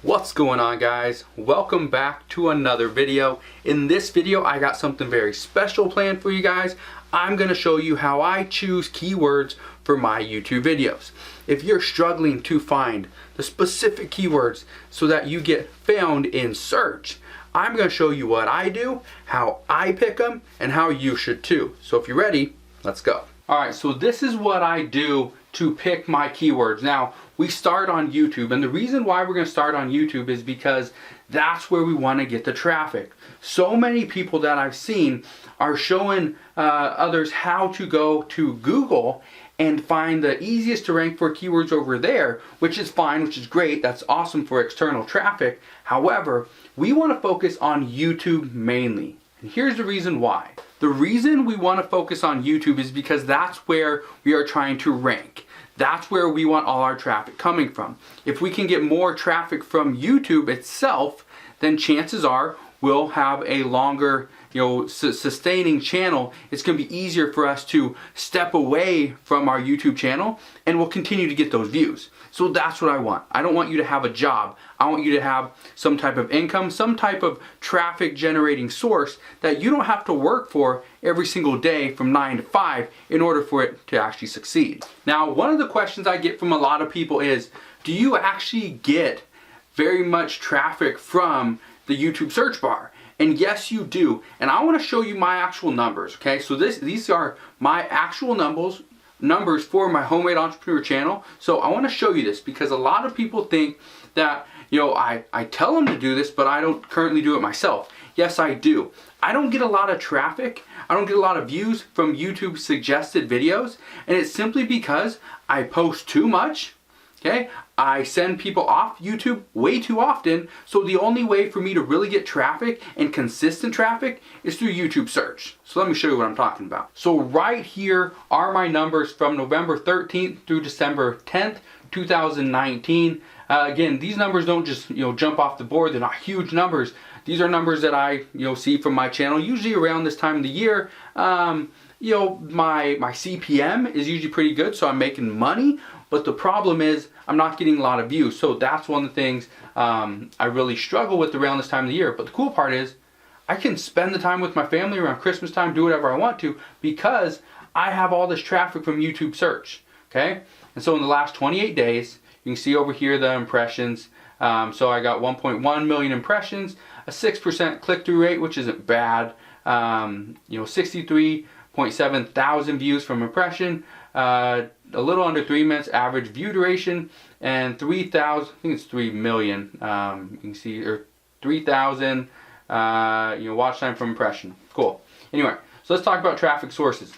What's going on, guys? Welcome back to another video. In this video I got something very special planned for you guys. I'm going to show you how I choose keywords for my YouTube videos. If you're struggling to find the specific keywords so that you get found in search, I'm going to show you what I do, how I pick them, and how you should too. So if you're ready, let's go. Alright, so this is what I do to pick my keywords. Now, we start on YouTube, and the reason why we're going to start on YouTube is because that's where we want to get the traffic. So many people that I've seen are showing others how to go to Google and find the easiest to rank for keywords over there, which is fine, which is great. That's awesome for external traffic. However, we want to focus on YouTube mainly. And here's the reason why. The reason we want to focus on YouTube is because that's where we are trying to rank. That's where we want all our traffic coming from. If we can get more traffic from YouTube itself, then chances are we'll have a longer, sustaining channel. It's going to be easier for us to step away from our YouTube channel, and we'll continue to get those views. So that's what I want. I don't want you to have a job. I want you to have some type of income, some type of traffic generating source that you don't have to work for every single day from 9 to 5 in order for it to actually succeed. Now, one of the questions I get from a lot of people is, do you actually get very much traffic from the YouTube search bar? And yes, you do. And I want to show you my actual numbers, okay? So these are my actual numbers for my Homemade Entrepreneur channel. So I want to show you this because a lot of people think that, I tell them to do this, but I don't currently do it myself. Yes, I do. I don't get a lot of traffic. I don't get a lot of views from YouTube suggested videos. And it's simply because I post too much. Okay, I send people off YouTube way too often, so the only way for me to really get traffic and consistent traffic is through YouTube search. So let me show you what I'm talking about. So right here are my numbers from November 13th through December 10th, 2019. Again, these numbers don't just jump off the board. They're not huge numbers. These are numbers that I see from my channel usually around this time of the year. My CPM is usually pretty good, so I'm making money. But the problem is I'm not getting a lot of views. So that's one of the things I really struggle with around this time of the year. But the cool part is I can spend the time with my family around Christmas time, do whatever I want to, because I have all this traffic from YouTube search. Okay? And so in the last 28 days, you can see over here the impressions. So I got 1.1 million impressions, a 6% click-through rate, which isn't bad. 63.7 thousand views from impression. A little under 3 minutes average view duration, and 3,000, I think it's 3 million, you can see, or 3,000, watch time from impression. Cool. Anyway, so let's talk about traffic sources.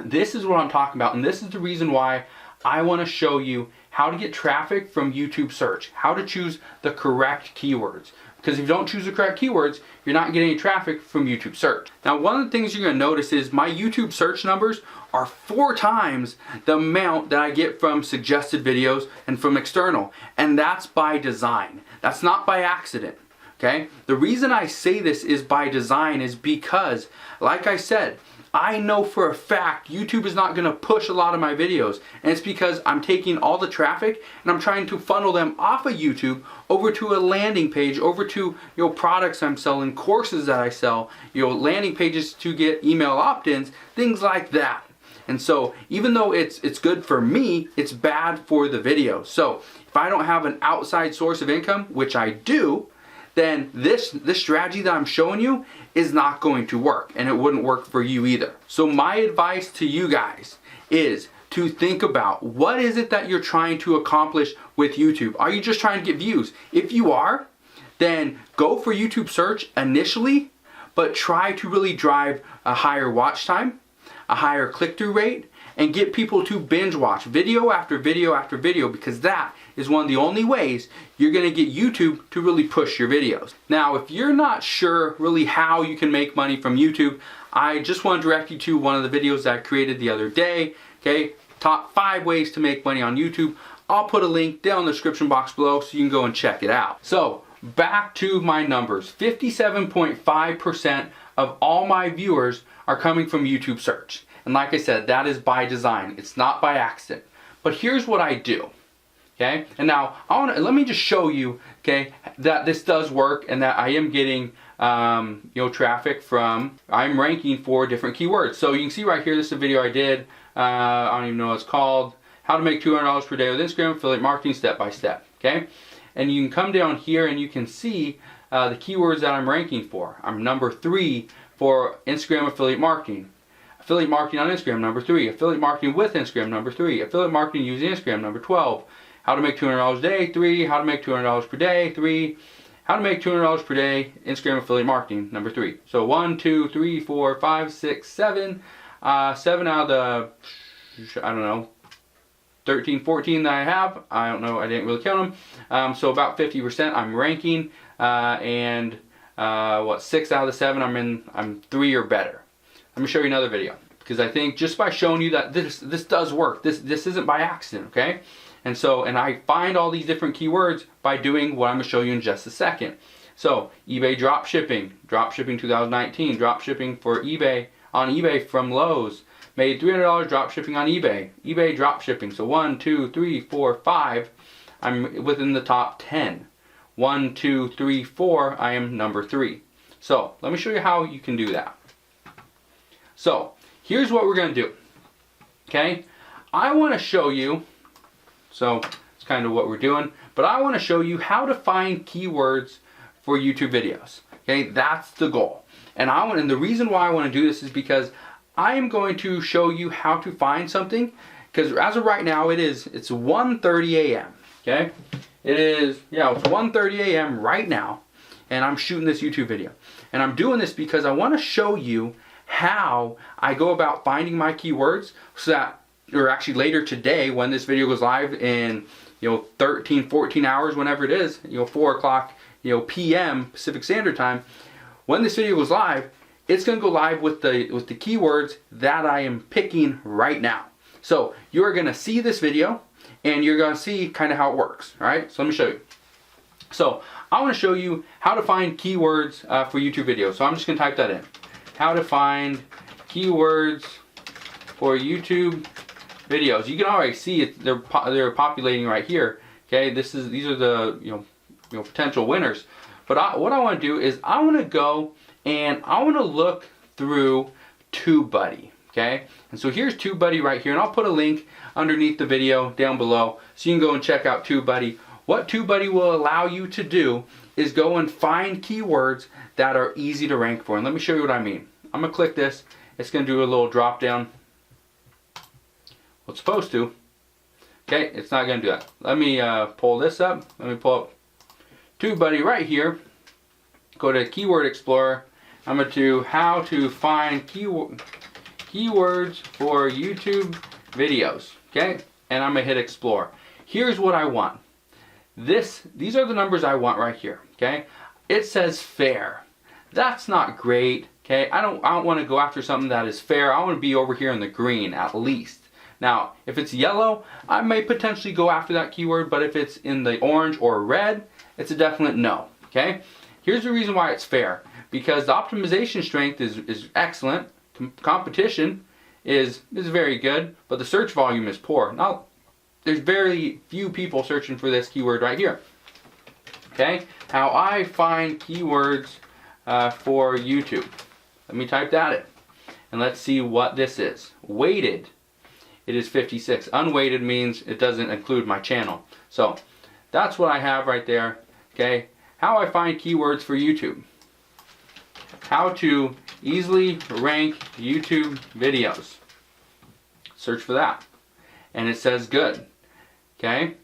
This is what I'm talking about, and this is the reason why I want to show you how to get traffic from YouTube search, how to choose the correct keywords. Because if you don't choose the correct keywords, you're not getting any traffic from YouTube search. Now, one of the things you're going to notice is my YouTube search numbers are 4 times the amount that I get from suggested videos and from external. And that's by design. That's not by accident. Okay? The reason I say this is by design is because, like I said, I know for a fact YouTube is not going to push a lot of my videos, and it's because I'm taking all the traffic and I'm trying to funnel them off of YouTube over to a landing page, over to products I'm selling, courses that I sell, landing pages to get email opt-ins, things like that. And so even though it's good for me, it's bad for the video. So if I don't have an outside source of income, which I do, then this strategy that I'm showing you is not going to work, and it wouldn't work for you either. So my advice to you guys is to think about, what is it that you're trying to accomplish with YouTube? Are you just trying to get views? If you are, then go for YouTube search initially, but try to really drive a higher watch time, a higher click-through rate, and get people to binge watch video after video after video, because that is one of the only ways you're going to get YouTube to really push your videos. Now, if you're not sure really how you can make money from YouTube, I just want to direct you to one of the videos that I created the other day. Okay, top 5 ways to make money on YouTube. I'll put a link down in the description box below so you can go and check it out. So back to my numbers. 57.5% of all my viewers are coming from YouTube search. And like I said, that is by design. It's not by accident. But here's what I do. Okay, and now let me just show you, okay, that this does work and that I am getting traffic from, I'm ranking for different keywords. So you can see right here, this is a video I did, I don't even know what it's called, how to make $200 per day with Instagram affiliate marketing step by step. Okay, and you can come down here and you can see the keywords that I'm ranking for. I'm number 3 for Instagram affiliate marketing. Affiliate marketing on Instagram, number 3. Affiliate marketing with Instagram, number 3. Affiliate marketing using Instagram, number 12. How to make $200 a day, 3. How to make $200 per day, 3. How to make $200 per day, Instagram affiliate marketing, number 3. So 1, 2, 3, 4, 5, 6, 7. 7 out of the, I don't know, 13, 14 that I have. I don't know, I didn't really count them. So about 50% I'm ranking. And 6 out of the 7 I'm 3 or better. Let me show you another video, because I think just by showing you that this does work, this isn't by accident, okay? And I find all these different keywords by doing what I'm going to show you in just a second. So eBay drop shipping 2019, drop shipping for eBay, on eBay from Lowe's, made $300 drop shipping on eBay, eBay drop shipping. So 1, 2, 3, 4, 5, I'm within the top 10. 1, 2, 3, 4, I am number 3. So let me show you how you can do that. So here's what we're going to do. Okay, I want to show you, so it's kind of what we're doing, but I want to show you how to find keywords for YouTube videos. Okay, that's the goal. And the reason why I want to do this is because I am going to show you how to find something, because as of right now it's 1:30 a.m. Okay, it's 1:30 a.m. right now, and I'm shooting this YouTube video. And I'm doing this because I want to show you how I go about finding my keywords, so that, or actually later today when this video goes live in 13, 14 hours, whenever it is, 4 o'clock p.m. Pacific Standard Time, when this video goes live, it's going to go live with the keywords that I am picking right now. So you're going to see this video and you're going to see kind of how it works. All right, so let me show you. So I want to show you how to find keywords for YouTube videos. So I'm just going to type that in. How to find keywords for YouTube videos. You can already see it, they're populating right here. Okay, these are the potential winners. But what I want to do is I want to go and I want to look through TubeBuddy. Okay, and so here's TubeBuddy right here, and I'll put a link underneath the video down below so you can go and check out TubeBuddy. What TubeBuddy will allow you to do is go and find keywords that are easy to rank for. And let me show you what I mean. I'm going to click this. It's going to do a little drop down. Well, it's supposed to. Okay, it's not going to do that. Let me pull this up. Let me pull up TubeBuddy right here. Go to Keyword Explorer. I'm going to do how to find keywords for YouTube videos. Okay, and I'm going to hit Explore. Here's what I want. These are the numbers I want right here. Okay, it says fair. That's not great. Okay, I don't want to go after something that is fair. I want to be over here in the green at least. Now, if it's yellow, I may potentially go after that keyword, but if it's in the orange or red, it's a definite no. Okay, here's the reason why it's fair. Because the optimization strength is excellent, competition is very good, but the search volume is poor. Now, there's very few people searching for this keyword right here. Okay, how I find keywords for YouTube. Let me type that in, and let's see what this is. Weighted, it is 56. Unweighted means it doesn't include my channel. So that's what I have right there. Okay, how I find keywords for YouTube. How to easily rank YouTube videos. Search for that, and it says good. Okay,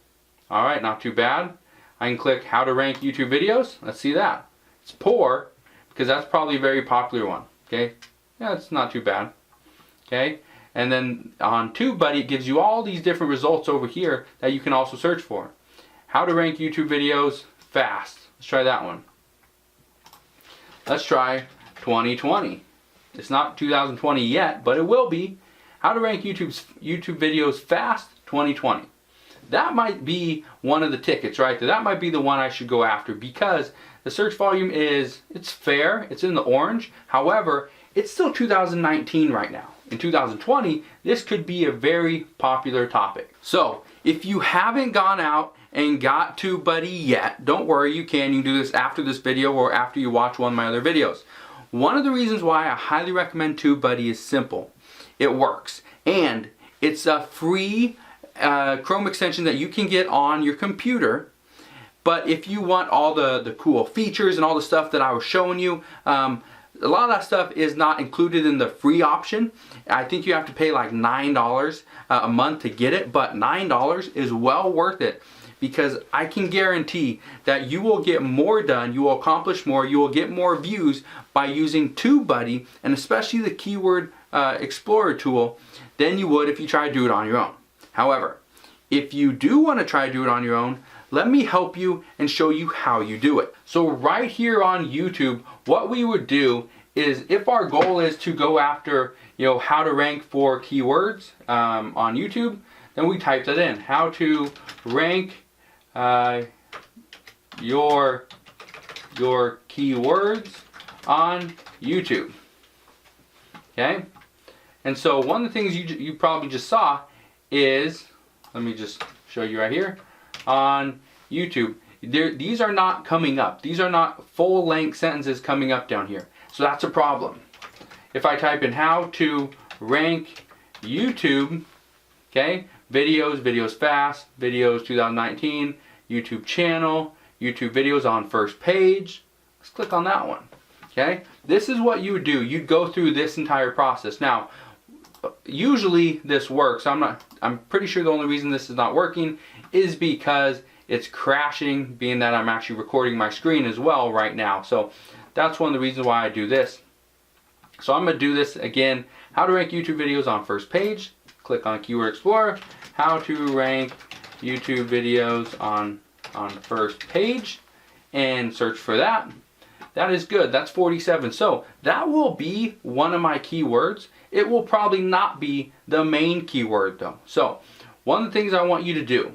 all right, not too bad. I can click how to rank YouTube videos. Let's see that. It's poor because that's probably a very popular one. Okay, yeah, it's not too bad. Okay, and then on TubeBuddy it gives you all these different results over here that you can also search for. How to rank YouTube videos fast. Let's try that one. Let's try 2020. It's not 2020 yet, but it will be. How to rank YouTube videos fast 2020. That might be one of the tickets right there. That might be the one I should go after, because the search volume it's fair. It's in the orange. However, it's still 2019 right now. in 2020, this could be a very popular topic. So if you haven't gone out and got TubeBuddy yet, don't worry, you can do this after this video or after you watch one of my other videos. One of the reasons why I highly recommend TubeBuddy is simple. It works, and it's a free Chrome extension that you can get on your computer. But if you want all the cool features and all the stuff that I was showing you, a lot of that stuff is not included in the free option. I think you have to pay like $9 a month to get it, but $9 is well worth it, because I can guarantee that you will get more done, you will accomplish more, you will get more views by using TubeBuddy, and especially the Keyword Explorer tool, than you would if you try to do it on your own. However, if you do want to try to do it on your own, let me help you and show you how you do it. So right here on YouTube, what we would do is, if our goal is to go after, how to rank for keywords on YouTube, then we type that in. How to rank your keywords on YouTube. Okay? And so one of the things you probably just saw is, let me just show you right here, on YouTube. These are not coming up. These are not full-length sentences coming up down here. So that's a problem. If I type in how to rank YouTube, okay, videos fast, videos 2019, YouTube channel, YouTube videos on first page. Let's click on that one. Okay, this is what you would do. You'd go through this entire process. Now, usually this works. I'm pretty sure the only reason this is not working is because it's crashing, being that I'm actually recording my screen as well right now. So that's one of the reasons why I do this. So I'm going to do this again. How to rank YouTube videos on first page. Click on Keyword Explorer. How to rank YouTube videos on first page, and search for that. That is good. That's 47. So that will be one of my keywords. It will probably not be the main keyword though. So one of the things I want you to do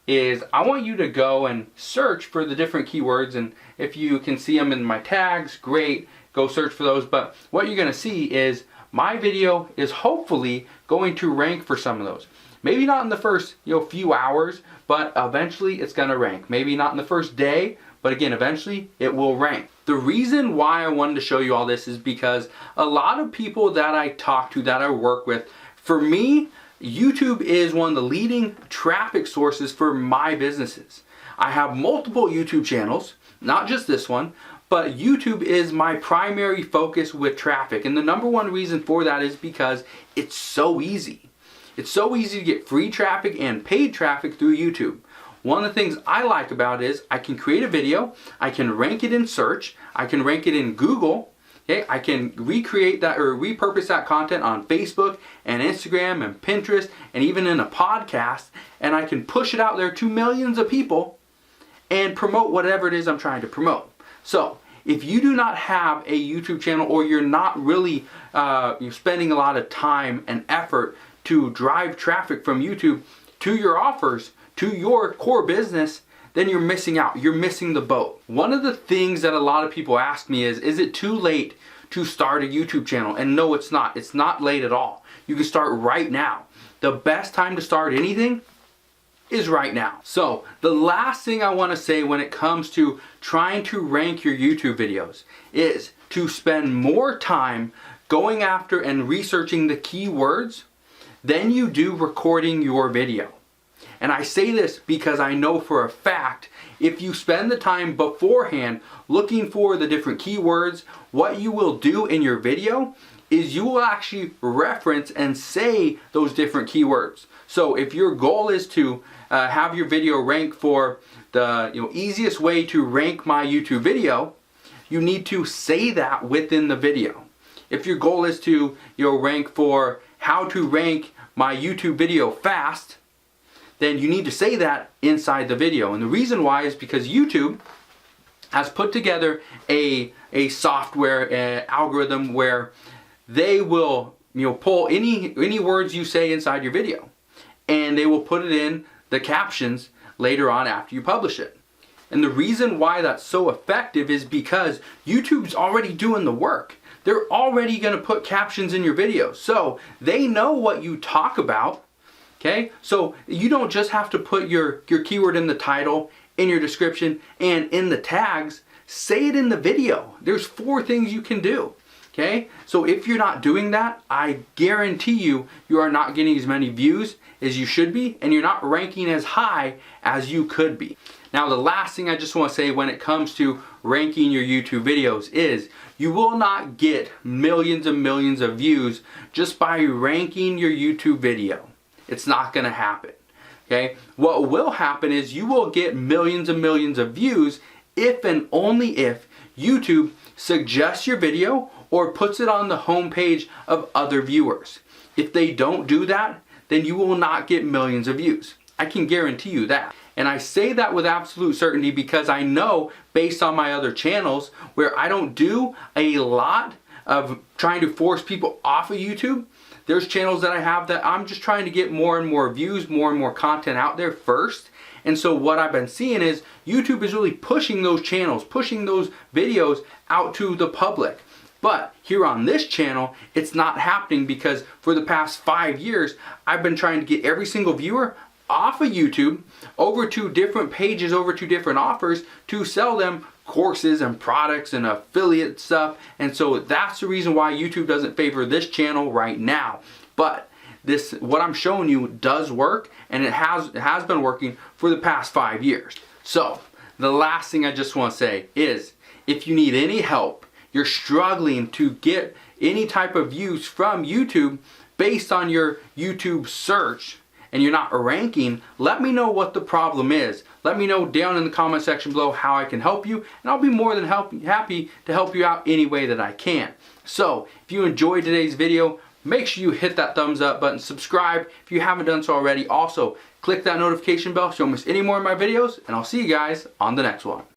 is I want you to go and search for the different keywords, and if you can see them in my tags, great, go search for those. But what you're going to see is my video is hopefully going to rank for some of those. Maybe not in the first few hours, but eventually it's going to rank. Maybe not in the first day, but again, eventually it will rank. The reason why I wanted to show you all this is because a lot of people that I talk to, that I work with, for me, YouTube is one of the leading traffic sources for my businesses. I have multiple YouTube channels, not just this one, but YouTube is my primary focus with traffic. And the number one reason for that is because it's so easy. It's so easy to get free traffic and paid traffic through YouTube. One of the things I like about it is I can create a video, I can rank it in search, I can rank it in Google, okay? I can recreate that or repurpose that content on Facebook and Instagram and Pinterest and even in a podcast, and I can push it out there to millions of people and promote whatever it is I'm trying to promote. So if you do not have a YouTube channel, or you're not really you're spending a lot of time and effort to drive traffic from YouTube to your offers, to your core business, then you're missing out. You're missing the boat. One of the things that a lot of people ask me is it too late to start a YouTube channel? And no, it's not. It's not late at all. You can start right now. The best time to start anything is right now. So the last thing I want to say when it comes to trying to rank your YouTube videos is to spend more time going after and researching the keywords than you do recording your video. And I say this because I know for a fact, if you spend the time beforehand looking for the different keywords, what you will do in your video is you will actually reference and say those different keywords. So if your goal is to have your video rank for the easiest way to rank my YouTube video, you need to say that within the video. If your goal is to rank for how to rank my YouTube video fast, then you need to say that inside the video. And the reason why is because YouTube has put together a software algorithm where they will pull any words you say inside your video, and they will put it in the captions later on after you publish it. And the reason why that's so effective is because YouTube's already doing the work. They're already going to put captions in your videos. So they know what you talk about. Okay? So you don't just have to put your keyword in the title, in your description, and in the tags. Say it in the video. There's 4 things you can do. Okay? So if you're not doing that, I guarantee you are not getting as many views as you should be, and you're not ranking as high as you could be. Now, the last thing I just want to say when it comes to ranking your YouTube videos is you will not get millions and millions of views just by ranking your YouTube video. It's not going to happen. Okay? What will happen is you will get millions and millions of views if and only if YouTube suggests your video or puts it on the homepage of other viewers. If they don't do that, then you will not get millions of views. I can guarantee you that. And I say that with absolute certainty because I know, based on my other channels where I don't do a lot of trying to force people off of YouTube, there's channels that I have that I'm just trying to get more and more views, more and more content out there first. And so what I've been seeing is YouTube is really pushing those channels, pushing those videos out to the public. But here on this channel, it's not happening because for the past 5 years, I've been trying to get every single viewer off of YouTube over to different pages, over to different offers to sell them courses and products and affiliate stuff. And so that's the reason why YouTube doesn't favor this channel right now. But what I'm showing you does work, and it has been working for the past 5 years. So the last thing I just want to say is if you need any help, you're struggling to get any type of views from YouTube based on your YouTube search, and you're not ranking, let me know what the problem is. Let me know down in the comment section below how I can help you, and I'll be more than happy to help you out any way that I can. So if you enjoyed today's video, make sure you hit that thumbs up button, subscribe if you haven't done so already. Also, click that notification bell so you don't miss any more of my videos, and I'll see you guys on the next one.